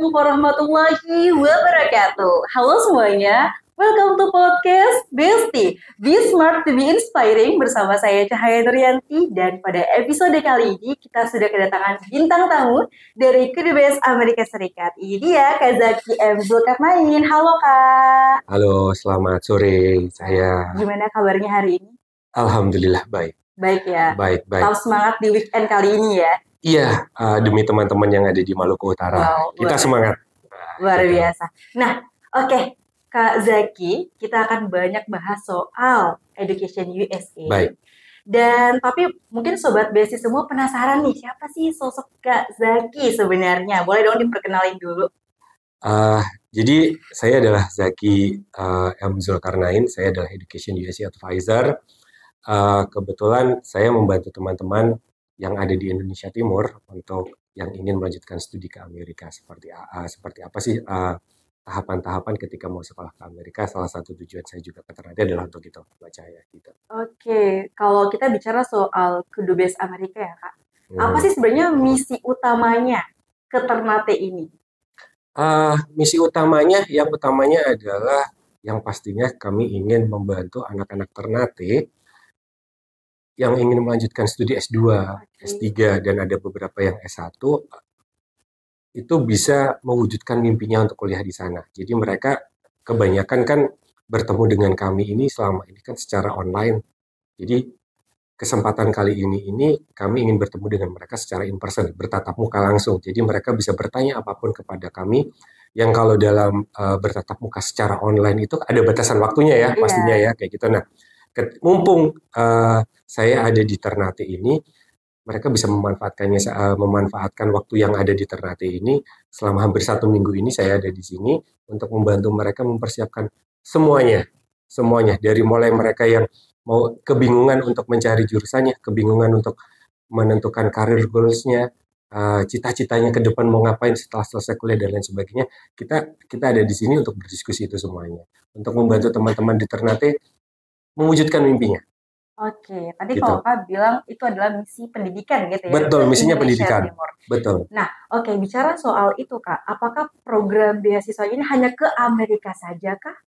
Assalamualaikum warahmatullahi wabarakatuh. Halo semuanya, welcome to podcast Besti. Be smart to be inspiring bersama saya Cahaya Nuryanti. Dan pada episode kali ini kita sudah kedatangan bintang tamu dari Kedubes Amerika Serikat. Ini dia Kak Zaki M. Zulkarnain. Halo Kak. Halo, selamat sore. Gimana kabarnya hari ini? Alhamdulillah baik. Baik ya. Baik. Tetap semangat di weekend kali ini ya. Iya, demi teman-teman yang ada di Maluku Utara. Wow, kita semangat. Luar biasa. Nah, oke. Kak Zaki, kita akan banyak bahas soal Education USA. Baik. Dan tapi mungkin Sobat Besti semua penasaran nih, siapa sih sosok Kak Zaki sebenarnya? Boleh dong diperkenalin dulu. Jadi saya adalah Zaki M. Zulkarnain, saya adalah Education USA Advisor. Kebetulan saya membantu teman-teman yang ada di Indonesia Timur untuk yang ingin melanjutkan studi ke Amerika. Seperti apa sih tahapan-tahapan ketika mau sekolah ke Amerika. Salah satu tujuan saya juga ke Ternate adalah untuk itu, baca ya gitu. Oke, kalau kita bicara soal Kedubes Amerika ya Kak, apa sih sebenarnya misi utamanya ke Ternate ini? Misi utamanya, yang utamanya adalah yang pastinya kami ingin membantu anak-anak Ternate yang ingin melanjutkan studi S2, S3, dan ada beberapa yang S1, itu bisa mewujudkan mimpinya untuk kuliah di sana. Jadi mereka kebanyakan kan bertemu dengan kami ini selama ini kan secara online. Jadi kesempatan kali ini kami ingin bertemu dengan mereka secara in person, bertatap muka langsung. Jadi mereka bisa bertanya apapun kepada kami, yang kalau dalam bertatap muka secara online itu ada batasan waktunya ya, pastinya ya, kayak gitu. Nah, mumpung saya ada di Ternate ini, mereka bisa memanfaatkan waktu yang ada di Ternate ini. Selama hampir 1 minggu ini saya ada di sini untuk membantu mereka mempersiapkan semuanya dari mulai mereka yang mau kebingungan untuk mencari jurusannya, kebingungan untuk menentukan karir goals-nya, cita-citanya ke depan mau ngapain setelah selesai kuliah dan lain sebagainya. Kita ada di sini untuk berdiskusi itu semuanya, untuk membantu teman-teman di Ternate mewujudkan mimpinya. Oke, tadi gitu. Kalau Kak bilang itu adalah misi pendidikan gitu ya? Betul, misinya pendidikan. Timur. Betul. Nah, oke, bicara soal itu Kak, apakah program beasiswa ini hanya ke Amerika saja Kak?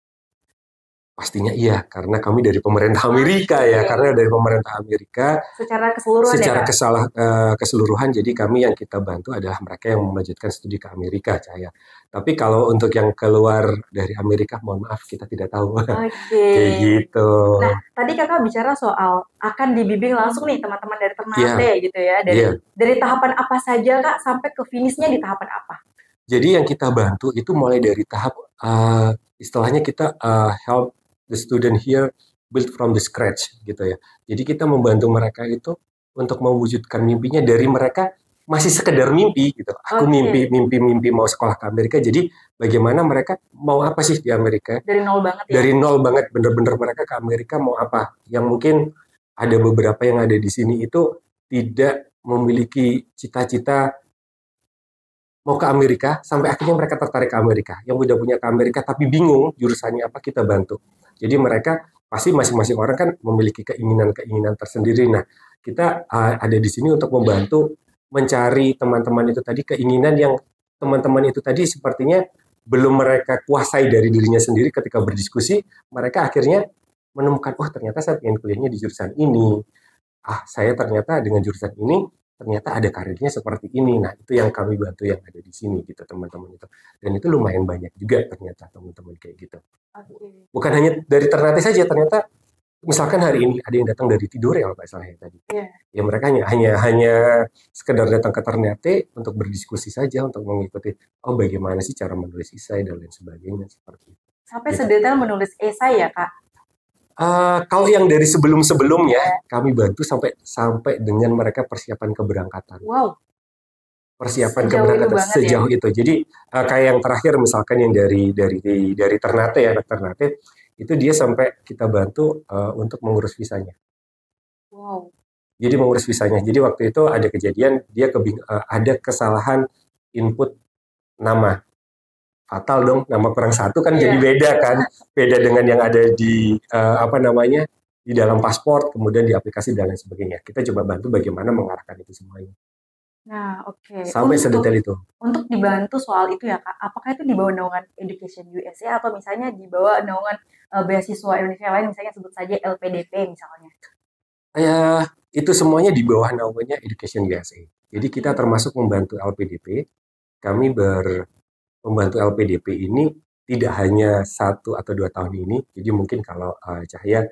Pastinya iya, karena kami dari pemerintah Amerika ya, karena dari pemerintah Amerika secara keseluruhan. Secara keseluruhan, jadi kami yang kita bantu adalah mereka yang melanjutkan studi ke Amerika, Cahaya. Tapi kalau untuk yang keluar dari Amerika, mohon maaf kita tidak tahu. Kayak gitu. Nah, tadi Kakak bicara soal akan dibimbing langsung nih teman-teman dari Ternate gitu ya, dari tahapan apa saja Kak sampai ke finishnya di tahapan apa? Jadi yang kita bantu itu mulai dari tahap istilahnya kita help the student here build from the scratch gitu ya. Jadi kita membantu mereka itu untuk mewujudkan mimpinya dari mereka masih sekedar mimpi gitu. Aku mimpi mau sekolah ke Amerika. Jadi bagaimana mereka mau apa sih di Amerika? Dari nol banget ya. Dari nol banget, bener-bener mereka ke Amerika mau apa? Yang mungkin ada beberapa yang ada di sini itu tidak memiliki cita-cita mau ke Amerika, sampai akhirnya mereka tertarik ke Amerika. Yang udah punya ke Amerika tapi bingung jurusannya apa, kita bantu. Jadi mereka pasti masing-masing orang kan memiliki keinginan tersendiri. Nah, kita ada di sini untuk membantu mencari teman-teman itu tadi keinginan yang teman-teman itu tadi sepertinya belum mereka kuasai dari dirinya sendiri. Ketika berdiskusi, mereka akhirnya menemukan, oh ternyata saya ingin kuliahnya di jurusan ini. Saya ternyata dengan jurusan ini ternyata ada karirnya seperti ini. Nah, itu yang kami bantu yang ada di sini gitu teman-teman itu. Dan itu lumayan banyak juga ternyata teman-teman kayak gitu. Bukan hanya dari Ternate saja, ternyata misalkan hari ini ada yang datang dari Tidore ya Pak Saleh tadi. Ya mereka hanya sekedar datang ke Ternate untuk berdiskusi saja, untuk mengikuti bagaimana sih cara menulis esai dan lain sebagainya seperti itu. Sampai sedetail menulis esai ya Kak? Kalau yang dari sebelum-sebelumnya kami bantu sampai dengan mereka persiapan keberangkatan. Wow. Persiapan keberangkatan sejauh itu. Jadi kayak yang terakhir misalkan yang dari Ternate ya, anak Ternate itu dia sampai kita bantu untuk mengurus visanya. Wow. Jadi mengurus visanya. Jadi waktu itu ada kejadian dia ada kesalahan input nama. Fatal dong, nama kurang satu kan jadi beda kan. Beda dengan yang ada di di dalam paspor, kemudian di aplikasi dan lain sebagainya. Kita coba bantu bagaimana mengarahkan itu semuanya. Nah, oke. Sampai sedetail itu. Untuk dibantu soal itu ya Kak, apakah itu di bawah naungan Education USA atau misalnya di bawah naungan beasiswa Indonesia lain, misalnya sebut saja LPDP misalnya? Ya, itu semuanya di bawah naungannya Education USA. Jadi kita Oke. termasuk membantu LPDP. Kami membantu LPDP ini tidak hanya 1 atau 2 tahun ini. Jadi mungkin kalau Cahaya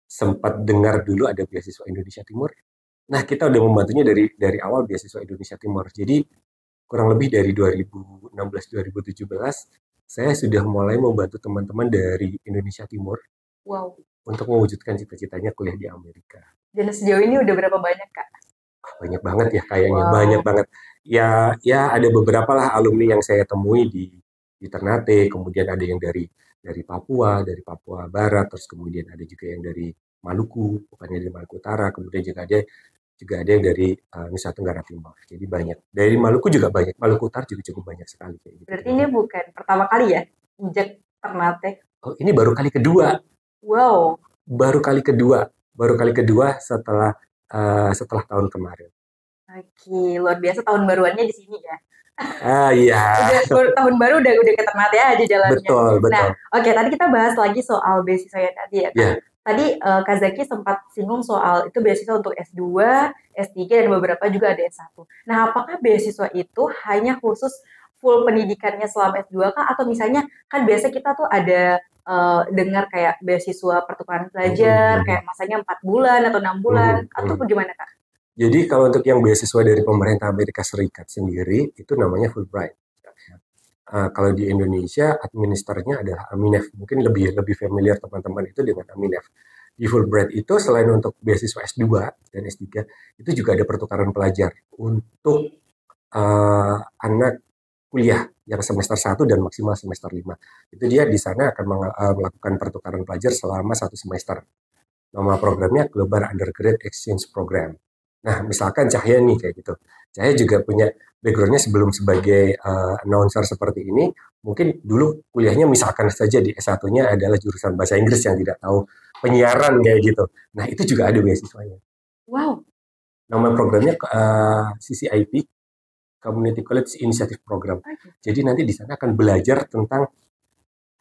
sempat dengar dulu ada beasiswa Indonesia Timur. Nah, kita udah membantunya dari awal beasiswa Indonesia Timur. Jadi kurang lebih dari 2016-2017 saya sudah mulai membantu teman-teman dari Indonesia Timur Wow. untuk mewujudkan cita-citanya kuliah di Amerika. Dan sejauh ini udah berapa banyak Kak? Banyak banget ya kayaknya, banyak Wow. banget. Ya ada beberapa lah alumni yang saya temui di Ternate, kemudian ada yang dari Papua Barat, terus kemudian ada juga yang dari Maluku, bukannya dari Maluku Utara, kemudian juga ada yang dari Nusa Tenggara Timur. Jadi banyak. Dari Maluku juga banyak, Maluku Utara juga cukup banyak sekali kayak gitu. Berarti ini bukan pertama kali ya injak Ternate. Oh, ini baru kali kedua, Wow. baru kali kedua, baru kali kedua setelah tahun kemarin. Oke, luar biasa tahun baruannya di sini ya. Iya, Tahun baru udah ke Ternate aja jalannya. betul, Nah, betul. oke tadi kita bahas lagi soal beasiswa ya tadi ya Kak. Ya, Tadi Kak Zaki sempat singgung soal itu beasiswa untuk S2, S3 dan beberapa juga ada S1. Nah, apakah beasiswa itu hanya khusus full pendidikannya selama S2 Kak atau misalnya kan biasa kita tuh ada dengar kayak beasiswa pertukaran pelajar kayak masanya 4 bulan atau 6 bulan atau bagaimana Kak? Jadi kalau untuk yang beasiswa dari pemerintah Amerika Serikat sendiri itu namanya Fulbright. Kalau di Indonesia administernya adalah Aminef. Mungkin lebih familiar teman-teman itu dengan Aminef. Di Fulbright itu selain untuk beasiswa S2 dan S3 itu juga ada pertukaran pelajar untuk anak kuliah yang semester 1 dan maksimal semester 5. Itu dia di sana akan melakukan pertukaran pelajar selama 1 semester. Nama programnya Global Undergraduate Exchange Program. Nah, misalkan Cahaya nih kayak gitu. Cahaya juga punya backgroundnya sebelum sebagai announcer seperti ini, mungkin dulu kuliahnya misalkan saja di S1-nya adalah jurusan bahasa Inggris yang tidak tahu penyiaran kayak gitu. Nah, itu juga ada beasiswanya. Wow. Nama programnya CCIP, Community College Initiative Program. Jadi nanti di sana akan belajar tentang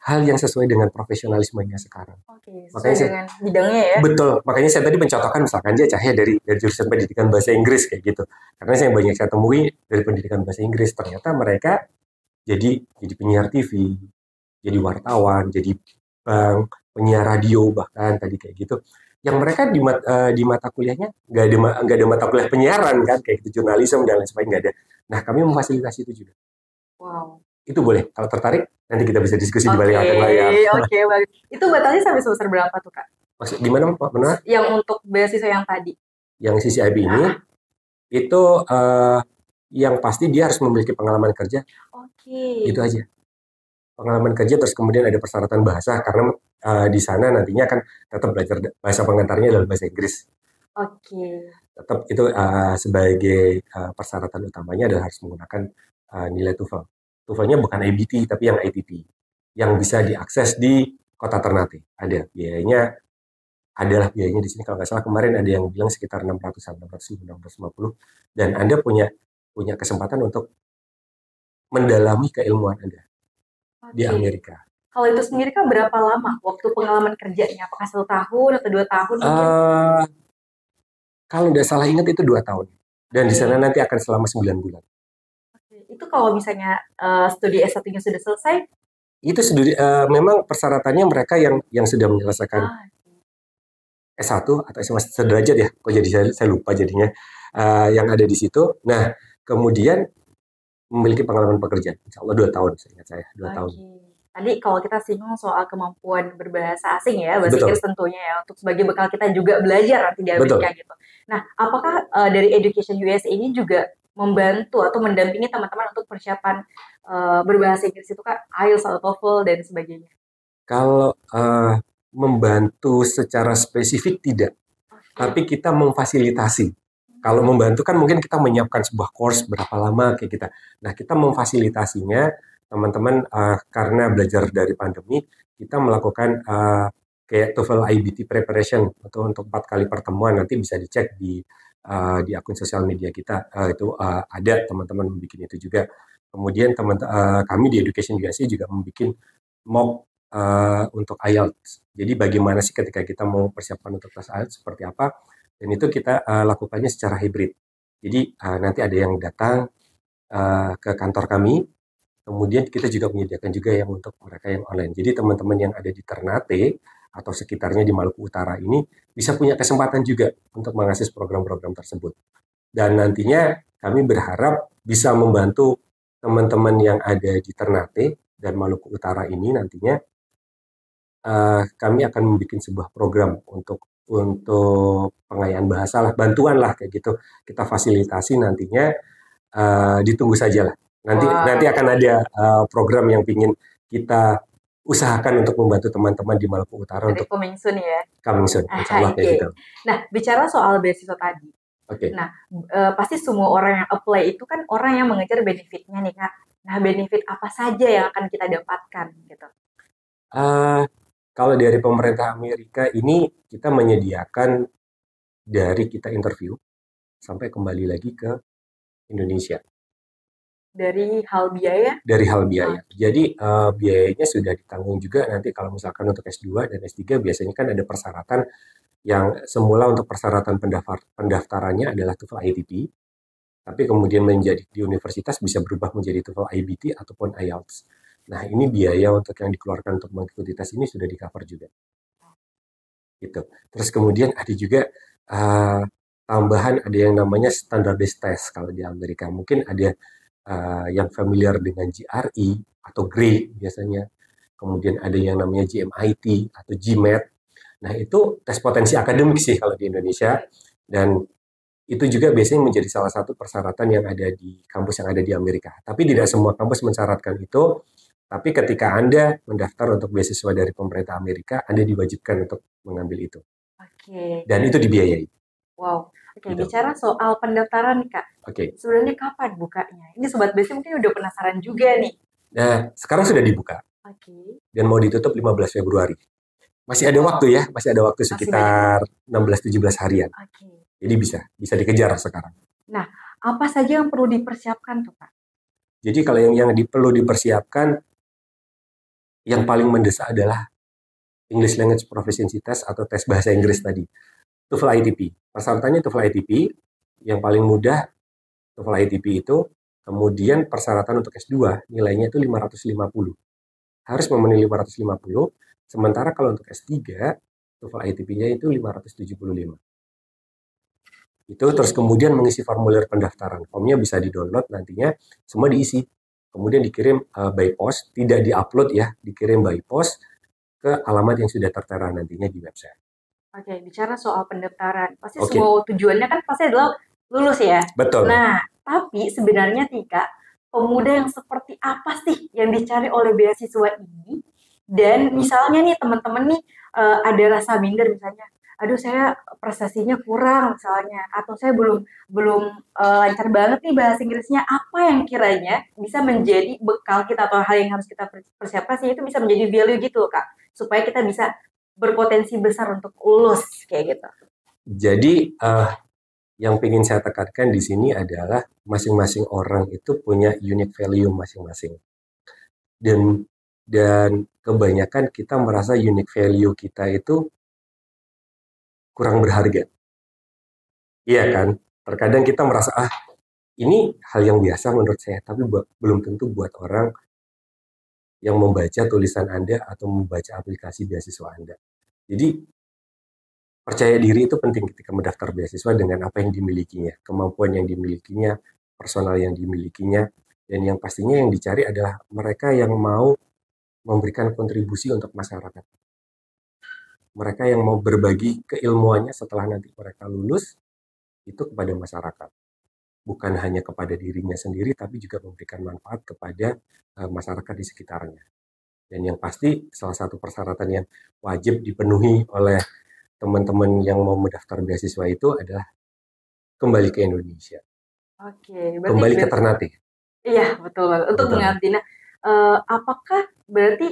hal yang sesuai dengan profesionalismenya sekarang. Oke, Makanya sesuai dengan bidangnya ya. betul, makanya saya tadi mencontohkan misalkan dia Cahaya dari jurusan pendidikan bahasa Inggris kayak gitu. Karena saya temui dari pendidikan bahasa Inggris, ternyata mereka jadi penyiar TV, jadi wartawan, jadi penyiar radio bahkan tadi kayak gitu. Yang mereka di mata kuliahnya nggak ada mata kuliah penyiaran kan kayak gitu, jurnalisme dan lain sebagainya nggak ada. Nah, kami memfasilitasi itu juga. Wow. Itu boleh kalau tertarik nanti kita bisa diskusi di balik Oke, layar. oke, bagus. Itu batasnya sampai semester berapa tuh, Kak? Maksud gimana Pak? Benar? Yang untuk beasiswa yang tadi. Yang CCIB ini itu yang pasti dia harus memiliki pengalaman kerja. Oke. Itu aja. Pengalaman kerja terus kemudian ada persyaratan bahasa karena di sana nantinya kan tetap belajar bahasa pengantarnya adalah bahasa Inggris. Oke. Tetap itu sebagai persyaratan utamanya adalah harus menggunakan nilai TOEFL. TOEFL-nya bukan IBT tapi yang ITP yang bisa diakses di Kota Ternate. Ada biayanya, adalah biayanya di sini kalau nggak salah kemarin ada yang bilang sekitar 600-an, 650 dan Anda punya kesempatan untuk mendalami keilmuan Anda di Amerika. Kalau itu sendiri kan berapa lama waktu pengalaman kerjanya? Apakah 1 tahun atau 2 tahun mungkin? Kalau nggak salah ingat itu 2 tahun. Dan di sana nanti akan selama 9 bulan. Itu kalau misalnya studi S1-nya sudah selesai? Itu memang persyaratannya mereka yang sudah menyelesaikan S1 atau SMA sederajat ya. Kok jadi saya lupa jadinya. Yang ada di situ. Nah, kemudian memiliki pengalaman pekerjaan. Insya Allah 2 tahun, saya ingat saya. 2 tahun. Tadi kalau kita singgung soal kemampuan berbahasa asing ya, bahasa Inggris tentunya ya, untuk sebagai bekal kita juga belajar nanti di Amerika gitu. Nah, apakah dari Education USA ini juga membantu atau mendampingi teman-teman untuk persiapan berbahasa Inggris itu Kak, IELTS atau TOEFL dan sebagainya? Kalau membantu secara spesifik tidak, tapi kita memfasilitasi. Kalau membantu kan mungkin kita menyiapkan sebuah course berapa lama kayak kita. Nah, kita memfasilitasinya teman-teman karena belajar dari pandemi, kita melakukan kayak TOEFL IBT preparation atau untuk 4 kali pertemuan nanti bisa dicek di di akun sosial media kita itu ada teman-teman membuat itu juga. Kemudian kami di Education USA juga membuat mock untuk IELTS. Jadi bagaimana sih ketika kita mau persiapan untuk tes IELTS seperti apa? Dan itu kita lakukannya secara hibrid. Jadi nanti ada yang datang ke kantor kami. Kemudian kita juga menyediakan juga yang untuk mereka yang online. Jadi teman-teman yang ada di Ternate atau sekitarnya di Maluku Utara ini bisa punya kesempatan juga untuk mengakses program-program tersebut. Dan nantinya kami berharap bisa membantu teman-teman yang ada di Ternate dan Maluku Utara ini nantinya kami akan membuat sebuah program untuk pengayaan bahasa lah, bantuan lah kayak gitu. Kita fasilitasi nantinya, ditunggu saja lah. Nanti akan ada program yang ingin kita usahakan untuk membantu teman-teman di Maluku Utara Jadi untuk coming soon ya. coming soon, insya Allah kayak gitu. Nah, bicara soal beasiswa tadi. Oke. Nah, pasti semua orang yang apply itu kan orang yang mengejar benefitnya nih Kak. Nah, benefit apa saja yang akan kita dapatkan gitu? Kalau dari pemerintah Amerika ini kita menyediakan dari kita interview sampai kembali lagi ke Indonesia. Dari hal biaya? Dari hal biaya. Jadi biayanya sudah ditanggung juga nanti kalau misalkan untuk S2 dan S3 biasanya kan ada persyaratan yang semula untuk persyaratan pendaftarannya adalah TOEFL ITP, tapi kemudian menjadi di universitas bisa berubah menjadi TOEFL IBT ataupun IELTS. Nah ini biaya untuk yang dikeluarkan untuk mengikuti tes ini sudah di-cover juga. Gitu. Terus kemudian ada juga tambahan ada yang namanya standardized test kalau di Amerika. Mungkin ada yang familiar dengan GRE atau GRE biasanya. Kemudian ada yang namanya GMIT atau GMAT. Nah itu tes potensi akademik sih kalau di Indonesia. Dan itu juga biasanya menjadi salah satu persyaratan yang ada di kampus yang ada di Amerika. Tapi tidak semua kampus mensyaratkan itu. Tapi ketika Anda mendaftar untuk beasiswa dari pemerintah Amerika, Anda diwajibkan untuk mengambil itu. Oke. Dan itu dibiayai. Wow. Oke, bicara soal pendaftaran nih Kak. Oke. Sebenarnya kapan bukanya? Ini Sobat Besi mungkin udah penasaran juga nih. Nah, sekarang sudah dibuka. Oke. Dan mau ditutup 15 Februari. Masih ada waktu ya, masih ada waktu sekitar 16-17 harian. Oke. Jadi bisa dikejar sekarang. Nah, apa saja yang perlu dipersiapkan tuh Kak? Jadi kalau yang perlu dipersiapkan, yang paling mendesak adalah English Language Proficiency Test atau tes bahasa Inggris tadi. TOEFL ITP. Persyaratannya TOEFL ITP, yang paling mudah TOEFL ITP itu, kemudian persyaratan untuk S2 nilainya itu 550. Harus memenuhi 550, sementara kalau untuk S3 TOEFL ITP-nya itu 575. Itu terus kemudian mengisi formulir pendaftaran. Formnya bisa di-download nantinya, semua diisi. Kemudian dikirim by post, tidak di-upload ya, dikirim by post ke alamat yang sudah tertera nantinya di website. Oke, bicara soal pendaftaran, pasti semua tujuannya kan pasti adalah lulus ya? Betul. Nah, tapi sebenarnya Tika, pemuda yang seperti apa sih yang dicari oleh beasiswa ini? Dan misalnya nih teman-teman nih ada rasa minder misalnya, aduh saya prestasinya kurang misalnya, atau saya belum lancar banget nih bahasa Inggrisnya, apa yang kiranya bisa menjadi bekal kita atau hal yang harus kita persiapkan sih itu bisa menjadi value gitu Kak, supaya kita bisa berpotensi besar untuk lulus kayak gitu. Jadi yang ingin saya tekankan di sini adalah masing-masing orang itu punya unique value masing-masing. Dan kebanyakan kita merasa unique value kita itu kurang berharga. Iya kan? Terkadang kita merasa ini hal yang biasa menurut saya, tapi belum tentu buat orang yang membaca tulisan Anda atau membaca aplikasi beasiswa Anda. Jadi percaya diri itu penting ketika mendaftar beasiswa dengan apa yang dimilikinya, kemampuan yang dimilikinya, personal yang dimilikinya, dan yang pastinya yang dicari adalah mereka yang mau memberikan kontribusi untuk masyarakat. Mereka yang mau berbagi keilmuannya setelah nanti mereka lulus itu kepada masyarakat. Bukan hanya kepada dirinya sendiri, tapi juga memberikan manfaat kepada masyarakat di sekitarnya. Dan yang pasti salah satu persyaratan yang wajib dipenuhi oleh teman-teman yang mau mendaftar beasiswa itu adalah kembali ke Indonesia. Oke, kembali ke Ternate. Iya, betul banget. Untuk mengganti. Nah, apakah berarti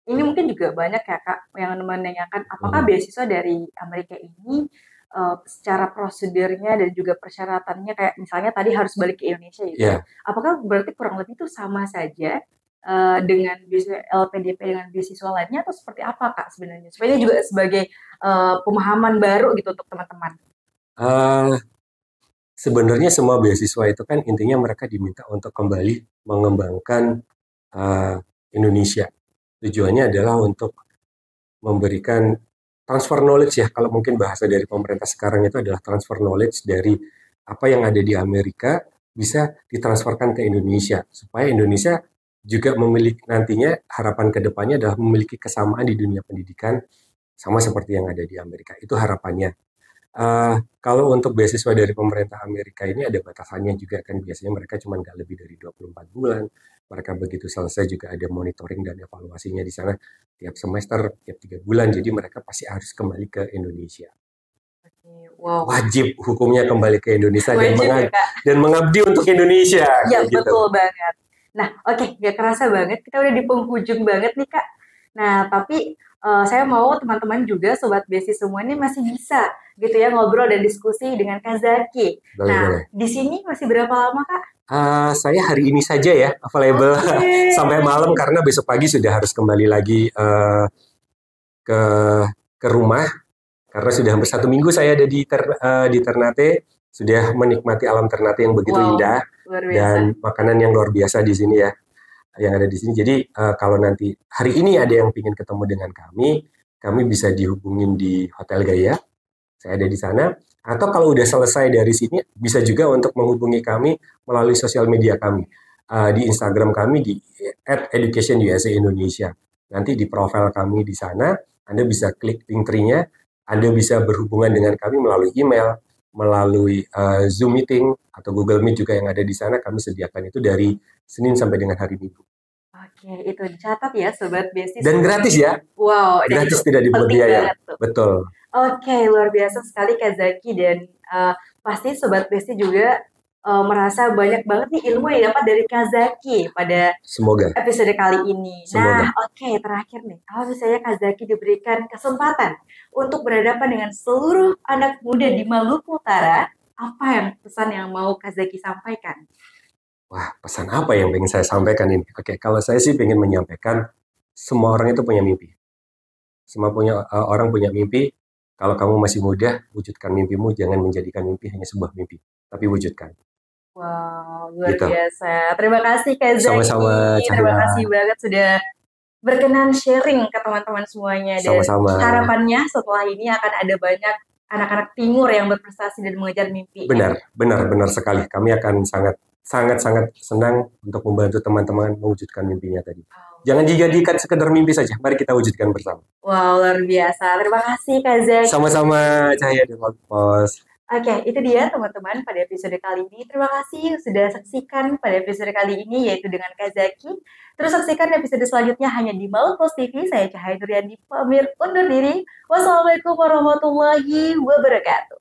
ini mungkin juga banyak ya Kak yang menanyakan apakah beasiswa dari Amerika ini secara prosedurnya dan juga persyaratannya kayak misalnya tadi harus balik ke Indonesia gitu ya. Ya, Apakah berarti kurang lebih itu sama saja dengan beasiswa LPDP dengan beasiswa lainnya atau seperti apa Kak sebenarnya? Supaya ini juga sebagai pemahaman baru gitu untuk teman-teman. eh, sebenarnya semua beasiswa itu kan intinya mereka diminta untuk kembali mengembangkan eh, Indonesia. Tujuannya adalah untuk memberikan transfer knowledge ya, kalau mungkin bahasa dari pemerintah sekarang itu adalah transfer knowledge dari apa yang ada di Amerika bisa ditransferkan ke Indonesia supaya Indonesia juga memiliki nantinya harapan kedepannya adalah memiliki kesamaan di dunia pendidikan sama seperti yang ada di Amerika. Itu harapannya. Kalau untuk beasiswa dari pemerintah Amerika ini ada batasannya juga kan biasanya mereka cuma nggak lebih dari 24 bulan. Mereka begitu selesai juga ada monitoring dan evaluasinya di sana tiap semester, tiap 3 bulan. Jadi mereka pasti harus kembali ke Indonesia. Oke, wow, Wajib hukumnya kembali ke Indonesia wajib ya Kak. dan mengabdi untuk Indonesia Iya, kayak gitu. betul banget. Nah, oke, gak kerasa banget kita udah di penghujung banget nih, Kak. Nah, tapi saya mau teman-teman juga Sobat Besi semua ini masih bisa gitu ya ngobrol dan diskusi dengan Kak Zaki. Boleh, Nah, boleh. di sini masih berapa lama, Kak? Saya hari ini saja ya available Oke. sampai malam karena besok pagi sudah harus kembali lagi ke ke rumah karena sudah hampir 1 minggu saya ada di Ternate, sudah menikmati alam Ternate yang begitu Wow, indah luar biasa. dan makanan yang luar biasa di sini ya, yang ada di sini. Jadi kalau nanti hari ini ada yang ingin ketemu dengan kami bisa dihubungin di Hotel Gaya, saya ada di sana. Atau kalau udah selesai dari sini, bisa juga untuk menghubungi kami melalui sosial media kami. Di Instagram kami di @educationusa Indonesia. Nanti di profil kami di sana, Anda bisa klik link tree-nya, Anda bisa berhubungan dengan kami melalui email, melalui Zoom meeting atau Google Meet juga yang ada di sana. Kami sediakan itu dari Senin sampai dengan hari Minggu. Oke, itu dicatat ya Sobat Besi Dan semua. gratis ya, Wow, dan itu gratis tidak dipungut penting biaya. banget tuh. Betul. Oke, luar biasa sekali Kak Zaki dan pasti Sobat Besti juga merasa banyak banget nih ilmu yang dapat dari Kak Zaki pada Semoga. episode kali ini. Semoga. Nah, oke, terakhir nih, kalau misalnya Kak Zaki diberikan kesempatan untuk berhadapan dengan seluruh anak muda di Maluku Utara, apa yang pesan yang mau Kak Zaki sampaikan? Wah, pesan apa yang pengen saya sampaikan ini? Oke, kalau saya sih pengen menyampaikan semua orang itu punya mimpi. Semua orang punya mimpi. Kalau kamu masih muda, wujudkan mimpimu. Jangan menjadikan mimpi hanya sebuah mimpi, tapi wujudkan. Wow, luar Gitu. biasa. Terima kasih Kak Zaki. Sama-sama, Terima Cahya. kasih banget sudah berkenan sharing ke teman-teman semuanya. Dan Sama-sama. harapannya setelah ini akan ada banyak anak-anak timur yang berprestasi dan mengejar mimpi. Benar sekali. Kami akan sangat senang untuk membantu teman-teman mewujudkan mimpinya tadi. Jangan dijadikan sekedar mimpi saja. Mari kita wujudkan bersama. Wow, luar biasa. Terima kasih Kak Zaki. Sama-sama, Cahaya di Pos. Oke, itu dia teman-teman pada episode kali ini. Terima kasih sudah saksikan pada episode kali ini yaitu dengan Kak Zaki. Terus saksikan episode selanjutnya hanya di Malpos TV. Saya Cahaya Nuriani pamit undur diri. Wassalamualaikum warahmatullahi wabarakatuh.